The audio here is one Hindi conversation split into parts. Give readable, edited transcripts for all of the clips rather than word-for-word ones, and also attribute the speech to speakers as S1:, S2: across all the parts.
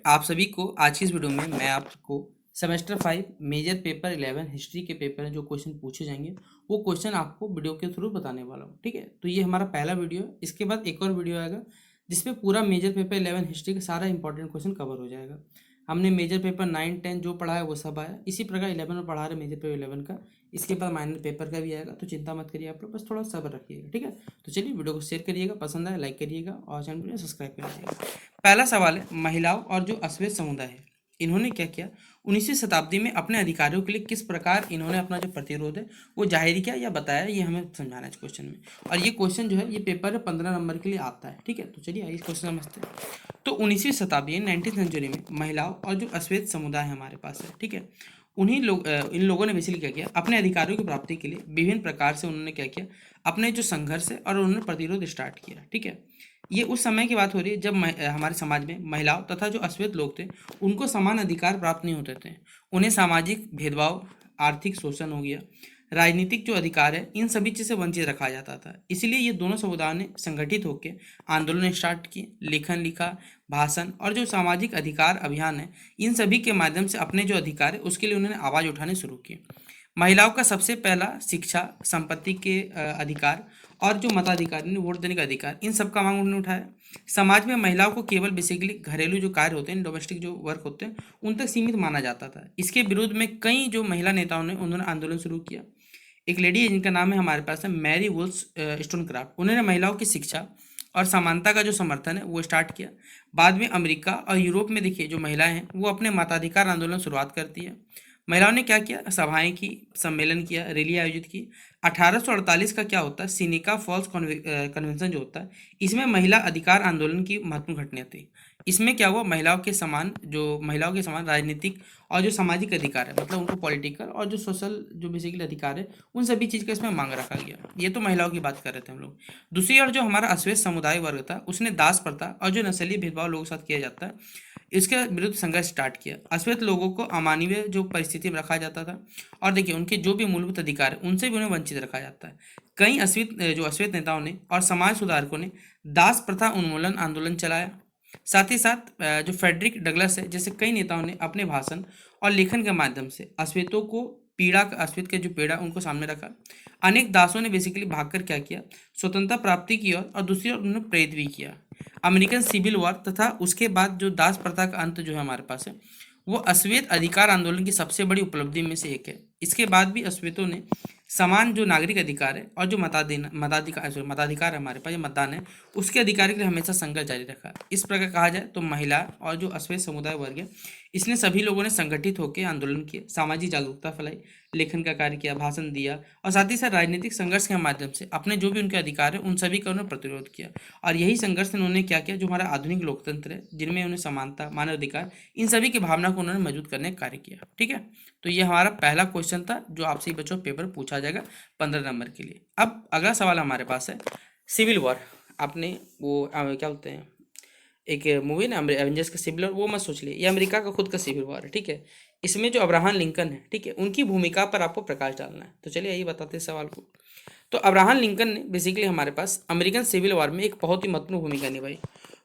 S1: आप सभी को आज की इस वीडियो में मैं आपको सेमेस्टर 5 मेजर पेपर 11 हिस्ट्री के पेपर में जो क्वेश्चन पूछे जाएंगे वो क्वेश्चन आपको वीडियो के थ्रू बताने वाला हूँ। ठीक है, तो ये हमारा पहला वीडियो है। इसके बाद एक और वीडियो आएगा जिसमें पूरा मेजर पेपर 11 हिस्ट्री का सारा इंपॉर्टेंट क्वेश्चन कवर हो जाएगा। हमने मेजर पेपर 9 10 जो पढ़ा है वो सब आया, इसी प्रकार 11 में पढ़ा रहे मेजर पेपर 11 का। इसके बाद माइनर पेपर का भी आएगा, तो चिंता मत करिए आप लोग, बस थोड़ा सब्र रखिएगा। ठीक है, तो चलिए वीडियो को शेयर करिएगा, पसंद आए लाइक करिएगा और चैनल को सब्सक्राइब करिएगा। पहला सवाल है, महिलाओं और जो अश्वेत समुदाय है इन्होंने क्या किया 19वीं शताब्दी में अपने अधिकारों के लिए, किस प्रकार इन्होंने अपना जो प्रतिरोध है वो जाहिर किया या बताया, ये हमें समझाना है इस क्वेश्चन में। और ये क्वेश्चन जो है ये पेपर 15 नंबर के लिए आता है। ठीक है, तो चलिए आइए क्वेश्चन समझते हैं। तो 19वीं शताब्दी 19th सेंचुरी में महिलाओं और जो अश्वेत समुदाय हमारे पास है, ठीक है, इन लोगों ने बेसिकली क्या किया, अपने अधिकारों की प्राप्ति के लिए विभिन्न प्रकार से उन्होंने क्या किया, अपने जो संघर्ष है और उन्होंने प्रतिरोध स्टार्ट किया। ठीक है, ये उस समय की बात हो रही है जब हमारे समाज में महिलाओं तथा जो अश्वेत लोग थे उनको समान अधिकार प्राप्त नहीं होते थे। उन्हें सामाजिक भेदभाव, आर्थिक शोषण हो गया, राजनीतिक जो अधिकार है इन सभी चीज़ से वंचित रखा जाता था। इसलिए ये दोनों समुदायों ने संगठित होकर आंदोलन स्टार्ट किए, लेखन लिखा, भाषण और जो सामाजिक अधिकार अभियान है इन सभी के माध्यम से अपने जो अधिकार है उसके लिए उन्होंने आवाज़ उठाने शुरू किए। महिलाओं का सबसे पहला शिक्षा, संपत्ति के अधिकार और जो मताधिकार यानी वोट देने का अधिकार, इन सब का मांग उन्होंने उठाया। समाज में महिलाओं को केवल बेसिकली घरेलू जो कार्य होते हैं, डोमेस्टिक जो वर्क होते हैं, उन तक सीमित माना जाता था। इसके विरुद्ध में कई जो महिला नेताओं ने उन्होंने आंदोलन शुरू किया। एक लेडी है जिनका नाम है हमारे पास है मैरी वुल्स स्टोनक्राफ्ट। उन्होंने महिलाओं की शिक्षा और समानता का जो समर्थन है वो स्टार्ट किया। बाद में अमेरिका और यूरोप में देखिए जो महिलाएं हैं वो अपने मताधिकार आंदोलन शुरुआत करती है। महिलाओं ने क्या किया, सभाएं की, सम्मेलन किया, रैली आयोजित की। 1848 का क्या होता है, सिनिका फॉल्स कन्वेंशन जो होता है, इसमें महिला अधिकार आंदोलन की महत्वपूर्ण घटना थी। इसमें क्या हुआ, महिलाओं के समान राजनीतिक और जो सामाजिक अधिकार है, मतलब उनको पॉलिटिकल और जो सोशल जो बेसिकली अधिकार है उन सभी चीज़ का इसमें मांग रखा गया। ये तो महिलाओं की बात कर रहे थे हम लोग। दूसरी ओर जो हमारा अश्वेत समुदाय वर्ग था उसने दास प्रथा और जो नस्लीय भेदभाव लोगों के साथ किया जाता है इसके विरुद्ध संघर्ष स्टार्ट किया। अश्वेत लोगों को अमानवीय जो परिस्थिति में रखा जाता था और देखिए उनके जो भी मूलभूत अधिकार है उनसे भी उन्हें वंचित रखा जाता है। कई अश्वेत नेताओं ने और समाज सुधारकों ने दास प्रथा उन्मूलन आंदोलन चलाया। साथ ही साथ जो फ्रेडरिक डगलस है जैसे कई नेताओं ने अपने भाषण और लेखन के माध्यम से अश्वेतों को अश्वेत के जो पीड़ा उनको सामने रखा। अनेक दासों ने बेसिकली भागकर क्या किया, स्वतंत्रता प्राप्ति की और दूसरी ओर उन्होंने प्रेरित भी किया। अमेरिकन सिविल वॉर तथा उसके बाद जो दास प्रथा का अंत जो है हमारे पास है वो अश्वेत अधिकार आंदोलन की सबसे बड़ी उपलब्धि में से एक है। इसके बाद भी अश्वेतों ने समान जो नागरिक अधिकार है और जो मताधिकार है हमारे पास, जो मतदान है, उसके अधिकार के लिए हमेशा संघर्ष जारी रखा। इस प्रकार कहा जाए तो महिला और जो अश्वेत समुदाय वर्ग है इसने सभी लोगों ने संगठित होकर आंदोलन किए, सामाजिक जागरूकता फैलाई, लेखन का कार्य किया, भाषण दिया और साथ ही साथ राजनीतिक संघर्ष के माध्यम से अपने जो भी उनके अधिकार है उन सभी का उन्होंने प्रतिरोध किया। और यही संघर्ष उन्होंने क्या किया, जो हमारा आधुनिक लोकतंत्र है जिनमें उन्हें समानता, मानव अधिकार, इन सभी की भावना को उन्होंने मजबूत करने का कार्य किया। ठीक है, तो ये हमारा पहला क्वेश्चन था जो आपसे बच्चों पेपर पूछा जाएगा 15 नंबर के लिए। अब अगला सवाल हमारे पास है सिविल वॉर। आपने वो क्या बोलते हैं, एक मूवी ना एवेंजर्स का सिविल वॉर, वो मत सोच लिए, ये अमेरिका का खुद का सिविल वॉर है। ठीक है, इसमें जो अब्राहम लिंकन है, ठीक है, उनकी भूमिका पर आपको प्रकाश डालना है। तो चलिए यही बताते हैं सवाल को। तो अब्राहम लिंकन ने बेसिकली हमारे पास अमेरिकन सिविल वॉर में एक बहुत ही महत्वपूर्ण भूमिका निभाई।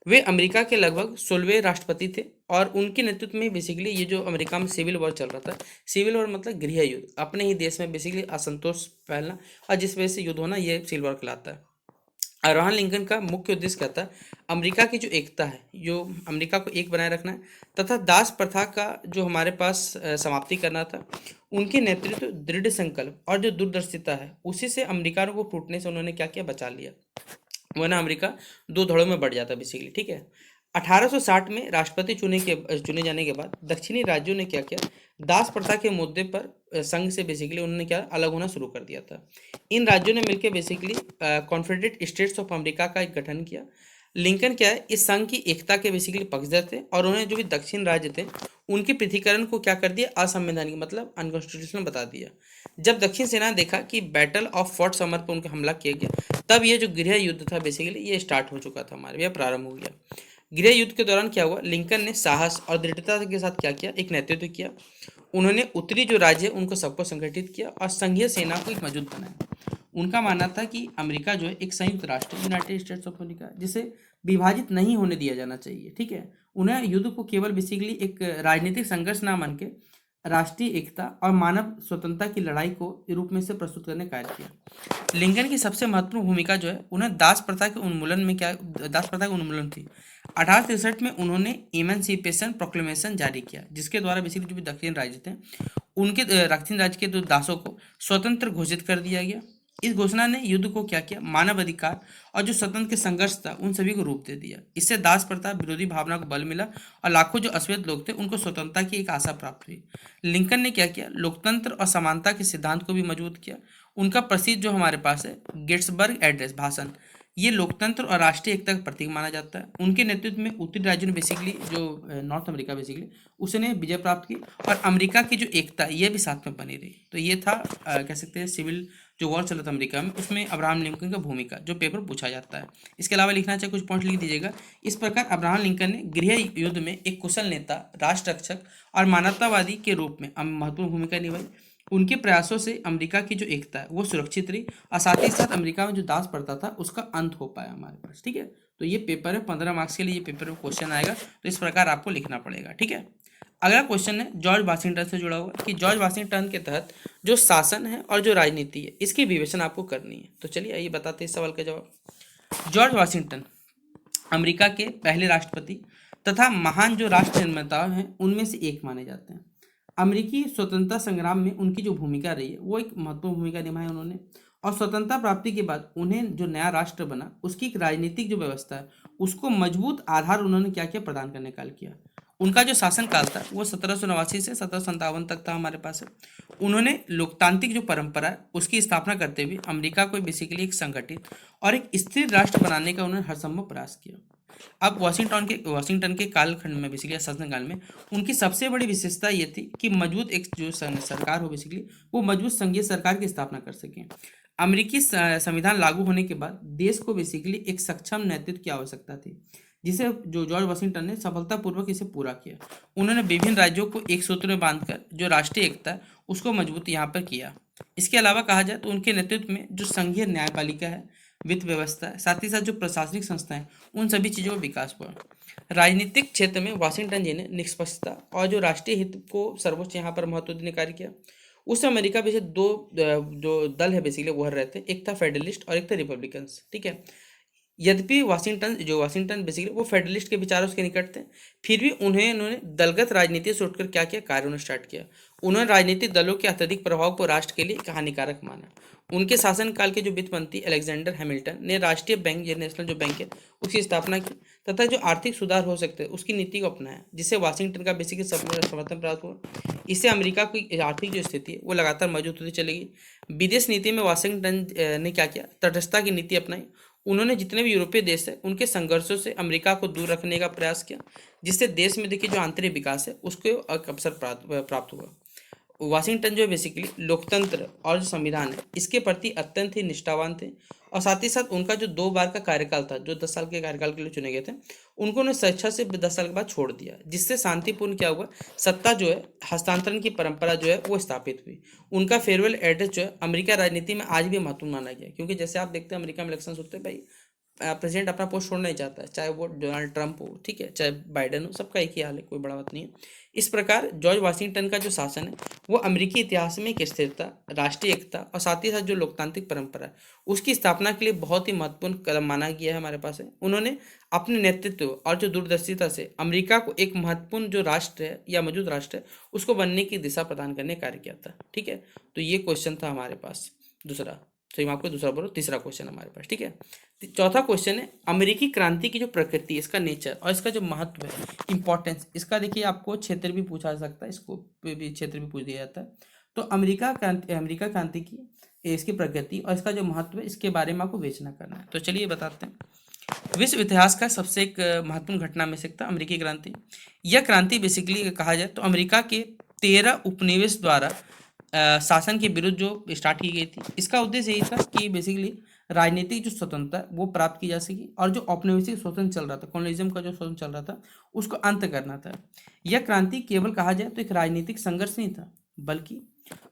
S1: वे अमेरिका के लगभग 16वें राष्ट्रपति थे और उनके नेतृत्व में बेसिकली ये जो अमेरिका में सिविल वॉर चल रहा था, सिविल वॉर मतलब गृह युद्ध, अपने ही देश में बेसिकली असंतोष फैलना और जिस वजह से युद्ध होना, ये सिविल वॉर कहलाता है। अब्राहम लिंकन का मुख्य उद्देश्य क्या था, अमेरिका की जो एकता है, जो अमेरिका को एक बनाए रखना है तथा दास प्रथा का जो हमारे पास समाप्ति करना था। उनके नेतृत्व, दृढ़ संकल्प और जो दूरदर्शिता है उसी से अमेरिका को फूटने से उन्होंने क्या किया, बचा लिया, वरना अमेरिका दो धड़ों में बढ़ जाता बेसिकली। ठीक है, 1860 में राष्ट्रपति चुने जाने के बाद दक्षिणी राज्यों ने क्या किया, दास प्रथा के मुद्दे पर संघ से बेसिकली उन्होंने क्या अलग होना शुरू कर दिया था। इन राज्यों ने मिलकर basically Confederate states of America का एक गठन किया। लिंकन क्या है, इस संघ की एकता के बेसिकली पक्षधर थे और उन्होंने जो भी दक्षिण राज्य थे उनके पृथकीकरण को क्या कर दिया, असंवैधानिक मतलब अनकॉन्स्टिट्यूशनल बता दिया। जब दक्षिण सेना ने देखा कि बैटल ऑफ फोर्ट समर पर उनका हमला किया गया, तब ये जो गृह युद्ध था बेसिकली ये स्टार्ट हो चुका था, हमारे यह प्रारंभ हो गया। गृह युद्ध के दौरान क्या हुआ, लिंकन ने साहस और दृढ़ता के साथ क्या किया, एक नेतृत्व किया। उन्होंने उत्तरी जो राज्य उनको सबको संगठित किया और संघीय सेना को एक मजबूत बनाया। उनका मानना था कि अमेरिका जो है एक संयुक्त राष्ट्र, यूनाइटेड स्टेट्स ऑफ अमेरिका, जिसे विभाजित नहीं होने दिया जाना चाहिए। ठीक है, उन्हें युद्ध को केवल बेसिकली एक राजनीतिक संघर्ष ना मान के राष्ट्रीय एकता और मानव स्वतंत्रता की लड़ाई को रूप में से प्रस्तुत करने का कार्य किया। लिंकन की सबसे महत्वपूर्ण भूमिका जो है उन्हें दास प्रथा के उन्मूलन में क्या दास प्रथा का उन्मूलन थी। 1863 में उन्होंने इमेंसिपेशन प्रोक्लेमेशन जारी किया, जिसके द्वारा बेसिकली जो भी दक्षिण राज्य थे उनके दक्षिण राज्य के जो दासों को स्वतंत्र घोषित कर दिया गया। इस घोषणा ने युद्ध को क्या किया, मानव अधिकार और जो स्वतंत्र के संघर्ष था उन सभी को रूप दे दिया। इससे दास प्रथा विरोधी भावना को बल मिला और लाखों जो अश्वेत लोग थे उनको स्वतंत्रता की एक आशा प्राप्त हुई। लिंकन ने क्या किया, लोकतंत्र और समानता के सिद्धांत को भी मजबूत किया। उनका प्रसिद्ध जो हमारे पास है गेट्सबर्ग एड्रेस भाषण, ये लोकतंत्र और राष्ट्रीय एकता का प्रतीक माना जाता है। उनके नेतृत्व में उत्तरी राज्यों ने बेसिकली जो नॉर्थ अमेरिका बेसिकली उसने विजय प्राप्त की और अमेरिका की जो एकता ये भी साथ में बनी रही। तो ये था कह सकते हैं सिविल जो वॉर चला था अमेरिका में, उसमें अब्राहम लिंकन का भूमिका जो पेपर पूछा जाता है। इसके अलावा लिखना चाहे कुछ पॉइंट लिख दीजिएगा। इस प्रकार अब्राहम लिंकन ने गृह युद्ध में एक कुशल नेता, राष्ट्र रक्षक और मानवतावादी के रूप में महत्वपूर्ण भूमिका निभाई। उनके प्रयासों से अमेरिका की जो एकता है वो सुरक्षित रही और साथ ही साथ अमेरिका में जो दास प्रथा था उसका अंत हो पाया हमारे पास। ठीक है, तो ये पेपर है 15 मार्क्स के लिए, ये पेपर में क्वेश्चन आएगा, तो इस प्रकार आपको लिखना पड़ेगा। ठीक है, अगला क्वेश्चन है जॉर्ज वाशिंगटन से जुड़ा हुआ कि जॉर्ज वाशिंगटन के तहत जो शासन है और जो राजनीति है इसकी विवेचना आपको करनी है। तो चलिए आइए बताते हैं इस सवाल का जवाब। जॉर्ज वाशिंगटन अमेरिका के पहले राष्ट्रपति तथा महान जो राष्ट्र निर्माता हैं उनमें से एक माने जाते हैं। अमेरिकी स्वतंत्रता संग्राम में उनकी जो भूमिका रही है वो एक महत्वपूर्ण भूमिका निभाई उन्होंने, और स्वतंत्रता प्राप्ति के बाद उन्हें जो नया राष्ट्र बना उसकी एक राजनीतिक जो व्यवस्था है उसको मजबूत आधार उन्होंने क्या किया, प्रदान करने का किया। उनका जो शासन काल था वो 1789 से 1757 तक था हमारे पास है। उन्होंने लोकतांत्रिक जो परंपरा है उसकी स्थापना करते हुए अमेरिका को बेसिकली एक संगठित और एक स्थिर राष्ट्र बनाने का उन्होंने हर संभव प्रयास किया। अब वाशिंगटन के कालखंड में बेसिकली शासनकाल में उनकी सबसे बड़ी विशेषता ये थी कि मजबूत एक जो सरकार हो बेसिकली वो मजबूत संघीय सरकार की स्थापना कर सके। अमेरिकी संविधान लागू होने के बाद देश को बेसिकली एक सक्षम नेतृत्व की आवश्यकता थी, जिसे जो जॉर्ज वाशिंगटन ने सफलतापूर्वक इसे पूरा किया। उन्होंने विभिन्न राज्यों को एक सूत्र में बांधकर जो राष्ट्रीय एकता है उसको मजबूत यहाँ पर किया। इसके अलावा कहा जाए तो उनके नेतृत्व में जो संघीय न्यायपालिका है, वित्त व्यवस्था है, साथ ही साथ जो प्रशासनिक संस्थाएं उन सभी चीज़ों का विकास हुआ। राजनीतिक क्षेत्र में वाशिंगटन जी ने निष्पक्षता और जो राष्ट्रीय हित को सर्वोच्च यहाँ पर महत्व देने कार्य किया। उस अमेरिका में से दो जो दल है बेसिकली वो रहे थे, एक था फेडरलिस्ट और एक था रिपब्लिकन्स। ठीक है, यद्यपि वाशिंगटन बेसिकली वो फेडरलिस्ट के विचारों के निकट थे, फिर भी उन्होंने दलगत राजनीति से उठकर क्या किया, कार्य होना स्टार्ट किया। उन्होंने राजनीतिक दलों के अत्यधिक प्रभाव को राष्ट्र के लिए हानिकारक माना। उनके शासनकाल के जो वित्त मंत्री अलेक्जेंडर हैमिल्टन ने राष्ट्रीय बैंक या नेशनल जो बैंक है उसकी स्थापना की तथा जो आर्थिक सुधार हो सकते हैं उसकी नीति को अपनाया, जिससे वाशिंगटन का बेसिकली समर्थन प्राप्त हुआ। इससे अमेरिका की आर्थिक जो स्थिति है वो लगातार मजबूत होती चलेगी। विदेश नीति में वाशिंगटन ने क्या किया, तटस्थता की नीति अपनाई। उन्होंने जितने भी यूरोपीय देश है उनके संघर्षों से अमेरिका को दूर रखने का प्रयास किया, जिससे देश में देखिए जो आंतरिक विकास है उसको एक अवसर प्राप्त हुआ। वाशिंगटन जो है बेसिकली लोकतंत्र और जो संविधान है इसके प्रति अत्यंत ही निष्ठावान थे, और साथ ही साथ उनका जो 2 बार का कार्यकाल था, जो 10 साल के कार्यकाल के लिए चुने गए थे, उनको उन्हें स्वेच्छा से 10 साल के बाद छोड़ दिया, जिससे शांतिपूर्ण क्या हुआ, सत्ता जो है हस्तांतरण की परंपरा जो है वो स्थापित हुई। उनका फेयरवेल एड्रेस जो है अमेरिका राजनीति में आज भी महत्वपूर्ण माना गया, क्योंकि जैसे आप देखते हैं अमेरिका में इलेक्शन होते हैं भाई प्रेसिडेंट अपना पोस्ट छोड़ना नहीं चाहता है, चाहे वो डोनाल्ड ट्रंप हो, ठीक है, चाहे बाइडन हो, सबका एक ही हाल है, कोई बड़ा बात नहीं है। इस प्रकार जॉर्ज वाशिंगटन का जो शासन है वो अमेरिकी इतिहास में एक स्थिरता, राष्ट्रीय एकता और साथ ही साथ जो लोकतांत्रिक परंपरा है उसकी स्थापना के लिए बहुत ही महत्वपूर्ण कदम माना गया है हमारे पास है। उन्होंने अपने नेतृत्व और जो दूरदर्शिता से अमेरिका को एक महत्वपूर्ण जो राष्ट्र है या मौजूद राष्ट्र है उसको बनने की दिशा प्रदान करने का कार्य किया था। ठीक है, तो ये क्वेश्चन था हमारे पास दूसरा, तो मैं आपको दूसरा बोलो, तीसरा क्वेश्चन हमारे पास। ठीक है, चौथा क्वेश्चन है अमेरिकी क्रांति की जो प्रकृति, इसका नेचर और इसका जो महत्व है, इंपॉर्टेंस, इसका देखिए आपको क्षेत्र भी पूछा जा सकता है, इसको भी क्षेत्र भी पूछ दिया जाता है। तो अमेरिका क्रांति की इसकी प्रकृति और इसका जो महत्व है इसके बारे में आपको विवेचना करना है। तो चलिए बताते हैं। विश्व इतिहास का सबसे एक महत्वपूर्ण घटना में से एक था अमेरिकी क्रांति। यह क्रांति बेसिकली कहा जाए तो अमेरिका के 13 उपनिवेश द्वारा शासन के विरुद्ध जो स्टार्ट की गई थी। इसका उद्देश्य यही था कि बेसिकली राजनीतिक जो स्वतंत्रता वो प्राप्त की जा सकी और जो औपनिवेशिक शोषण चल रहा था, कॉलोनिज्म का जो शोषण चल रहा था, उसको अंत करना था। यह क्रांति केवल कहा जाए तो एक राजनीतिक संघर्ष नहीं था, बल्कि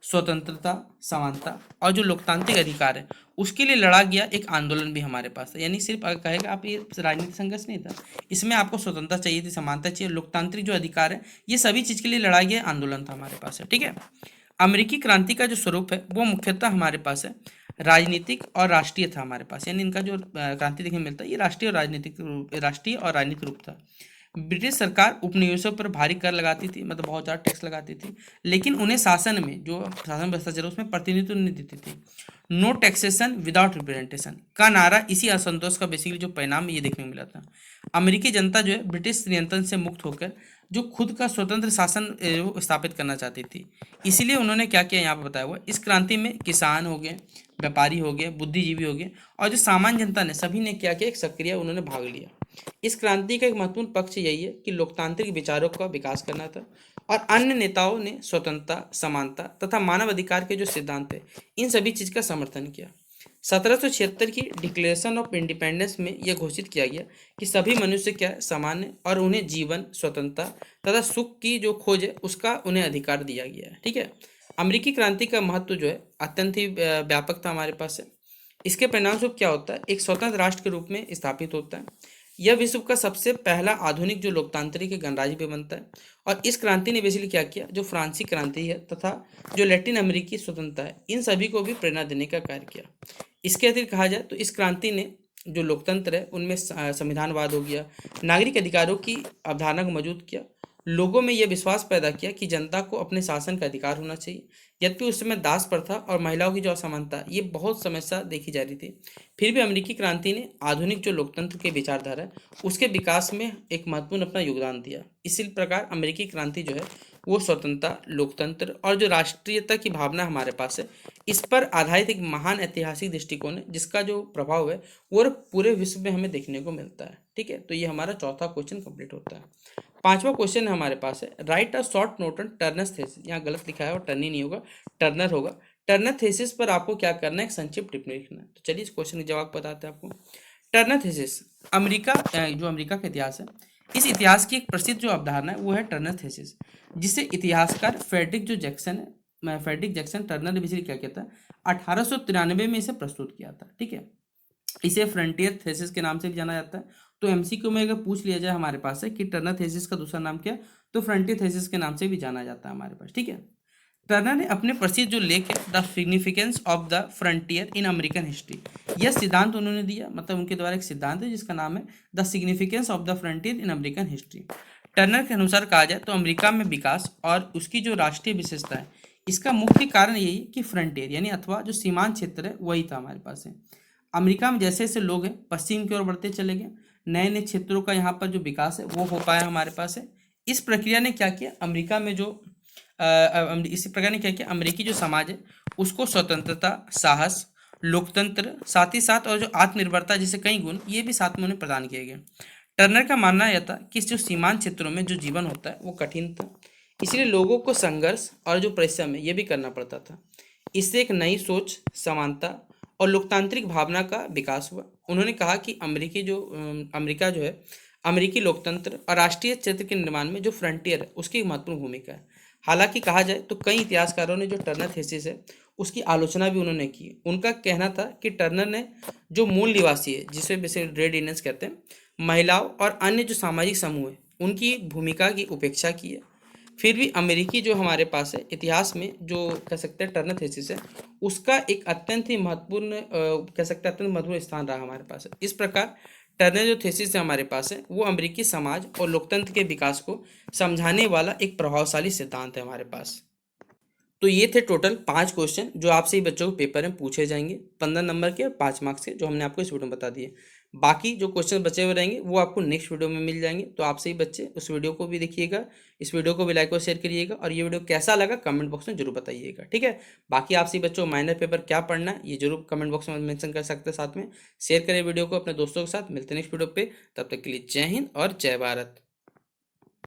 S1: स्वतंत्रता, समानता और जो लोकतांत्रिक अधिकार है उसके लिए लड़ा गया एक आंदोलन भी हमारे पास है। यानी सिर्फ अगर कहेगा आप ये राजनीतिक संघर्ष नहीं था, इसमें आपको स्वतंत्रता चाहिए थी, समानता चाहिए, लोकतांत्रिक जो अधिकार है, ये सभी चीज के लिए लड़ा गया आंदोलन था हमारे पास है। ठीक है। अमेरिकी क्रांति का जो स्वरूप है वो मुख्यतः हमारे पास है राजनीतिक और राष्ट्रीय था हमारे पास। यानी इनका जो क्रांति देखने को मिलता है ये राष्ट्रीय और राजनीतिक रूप था। ब्रिटिश सरकार उपनिवेशों पर भारी कर लगाती थी, मतलब बहुत ज़्यादा टैक्स लगाती थी, लेकिन उन्हें शासन में जो शासन व्यवस्था चल उसमें प्रतिनिधित्व नहीं देती थी। नो टैक्सेशन विदाउट रिप्रेजेंटेशन का नारा इसी असंतोष का बेसिकली जो परिणाम ये देखने को मिला था। अमेरिकी जनता जो है ब्रिटिश नियंत्रण से मुक्त होकर जो खुद का स्वतंत्र शासन वो स्थापित करना चाहती थी। इसीलिए उन्होंने क्या किया यहाँ पर बताया हुआ, इस क्रांति में किसान हो गए, व्यापारी हो गए, बुद्धिजीवी हो गए और जो सामान्य जनता ने सभी ने क्या किया, एक सक्रिय उन्होंने भाग लिया। इस क्रांति का एक महत्वपूर्ण पक्ष यही है कि लोकतांत्रिक विचारों का विकास करना था और अन्य नेताओं ने स्वतंत्रता, समानता तथा मानव अधिकार के जो सिद्धांत है इन सभी चीज का समर्थन किया। 1776 की डिक्लेरेशन ऑफ इंडिपेंडेंस में यह घोषित किया गया कि सभी मनुष्य क्या है, समान है और उन्हें जीवन, स्वतंत्रता तथा सुख की जो खोज है उसका उन्हें अधिकार दिया गया है। ठीक है। अमेरिकी क्रांति का महत्व जो है अत्यंत ही व्यापक था हमारे पास है। इसके परिणामस्वरूप क्या होता है, एक स्वतंत्र राष्ट्र के रूप में स्थापित होता है। यह विश्व का सबसे पहला आधुनिक जो लोकतांत्रिक गणराज्य भी बनता है। और इस क्रांति ने बेसिकली क्या किया, जो फ्रांसीसी क्रांति है तथा जो लैटिन अमेरिकी स्वतंत्रता है इन सभी को भी प्रेरणा देने का कार्य किया। इसके अतिरिक्त कहा जाए तो इस क्रांति ने जो लोकतंत्र है उनमें संविधानवाद हो गया, नागरिक अधिकारों की अवधारणा को मौजूद किया, लोगों में यह विश्वास पैदा किया कि जनता को अपने शासन का अधिकार होना चाहिए। यद्यपि उस समय दास प्रथा और महिलाओं की जो असमानता ये बहुत समस्या देखी जा रही थी, फिर भी अमेरिकी क्रांति ने आधुनिक जो लोकतंत्र के विचारधारा है उसके विकास में एक महत्वपूर्ण अपना योगदान दिया। इसी प्रकार अमेरिकी क्रांति जो है वो स्वतंत्रता, लोकतंत्र और जो राष्ट्रीयता की भावना हमारे पास है इस पर आधारित एक महान ऐतिहासिक दृष्टिकोण है जिसका जो प्रभाव है वो पूरे विश्व में हमें देखने को मिलता है। ठीक है। तो ये हमारा चौथा क्वेश्चन कंप्लीट होता है। पांचवा क्वेश्चन हमारे पास है, right a short note on Turner thesis. यहाँ गलत लिखा है और टर्नी नहीं होगा, टर्नर होगा। टर्नर थेसिस पर आपको क्या करना है, एक संक्षिप्त टिप्पणी लिखना है। तो चलिए इस क्वेश्चन के जवाब बताते हैं आपको। टर्नर थेसिस अमेरिका जो अमेरिका का इतिहास है इस इतिहास की एक प्रसिद्ध जो अवधारणा है वो है टर्नर थेसिस, जिसे इतिहासकार फ्रेडरिक जैक्सन टर्नर ने बेसिकली क्या किया था, 1893 में इसे प्रस्तुत किया था। ठीक है। इसे फ्रंटियर थेसिस के नाम से भी जाना जाता है। तो एमसीक्यू में अगर पूछ लिया जाए हमारे पास है कि टर्नर थेसिस का दूसरा नाम क्या है, तो फ्रंटियर थेसिस के नाम से भी जाना जाता है हमारे पास। ठीक है। टर्नर ने अपने प्रसिद्ध जो लेख है the significance of the frontier in American history, यह सिद्धांत उन्होंने दिया, मतलब उनके द्वारा एक सिद्धांत है जिसका नाम है the significance of the frontier in American history. Turner के अनुसार कहा जाए तो अमेरिका में विकास और उसकी जो राष्ट्रीय विशेषता है इसका मुख्य कारण यही है कि फ्रंटियर यानी अथवा जो सीमांत क्षेत्र है वही था हमारे पास है। अमेरिका में जैसे जैसे लोग हैं पश्चिम की ओर बढ़ते चले गए, नए नए क्षेत्रों का यहाँ पर जो विकास है वो हो पाया हमारे पास है। इस प्रक्रिया ने क्या किया, अमेरिका में जो इसी प्रकार ने क्या किया, अमेरिकी जो समाज है उसको स्वतंत्रता, साहस, लोकतंत्र साथ ही साथ और जो आत्मनिर्भरता जैसे कई गुण ये भी साथ में उन्हें प्रदान किए गए। टर्नर का मानना यह था कि जो सीमांत क्षेत्रों में जो जीवन होता है वो कठिन था, इसलिए लोगों को संघर्ष और जो परिश्रम है ये भी करना पड़ता था। इससे एक नई सोच, समानता और लोकतांत्रिक भावना का विकास हुआ। उन्होंने कहा कि अमेरिका जो है अमेरिकी लोकतंत्र और राष्ट्रीय क्षेत्र के निर्माण में जो फ्रंटियर है उसकी एक महत्वपूर्ण भूमिका है। हालांकि कहा जाए तो कई इतिहासकारों ने जो टर्नर थीसिस है उसकी आलोचना भी उन्होंने की। उनका कहना था कि टर्नर ने जो मूल निवासी है जिसे वैसे रेड इंडियंस कहते हैं, महिलाओं और अन्य जो सामाजिक समूह है उनकी भूमिका की उपेक्षा की है। फिर भी अमेरिकी जो हमारे पास है इतिहास में जो कह सकते हैं टर्नर थीसिस है उसका एक अत्यंत ही महत्वपूर्ण कह सकते हैं अत्यंत महत्वपूर्ण स्थान रहा हमारे पास है। इस प्रकार टर्नर जो थीसिस है हमारे पास है वो अमेरिकी समाज और लोकतंत्र के विकास को समझाने वाला एक प्रभावशाली सिद्धांत है हमारे पास। तो ये थे टोटल 5 क्वेश्चन जो आपसे ही बच्चों को पेपर में पूछे जाएंगे, 15 नंबर के और 5 मार्क्स के, जो हमने आपको इस वीडियो में बता दिए। बाकी जो क्वेश्चन बचे हुए रहेंगे वो आपको नेक्स्ट वीडियो में मिल जाएंगे। तो आपसे ही बच्चे उस वीडियो को भी देखिएगा, इस वीडियो को भी लाइक और शेयर करिएगा और ये वीडियो कैसा लगा कमेंट बॉक्स में जरूर बताइएगा। ठीक है। बाकी आपसे ही बच्चों माइनर पेपर क्या पढ़ना है ये जरूर कमेंट बॉक्स में मेंशन कर सकते हैं। साथ में शेयर करें वीडियो को अपने दोस्तों के साथ। मिलते हैं नेक्स्ट वीडियो पे, तब तक के लिए जय हिंद और जय भारत।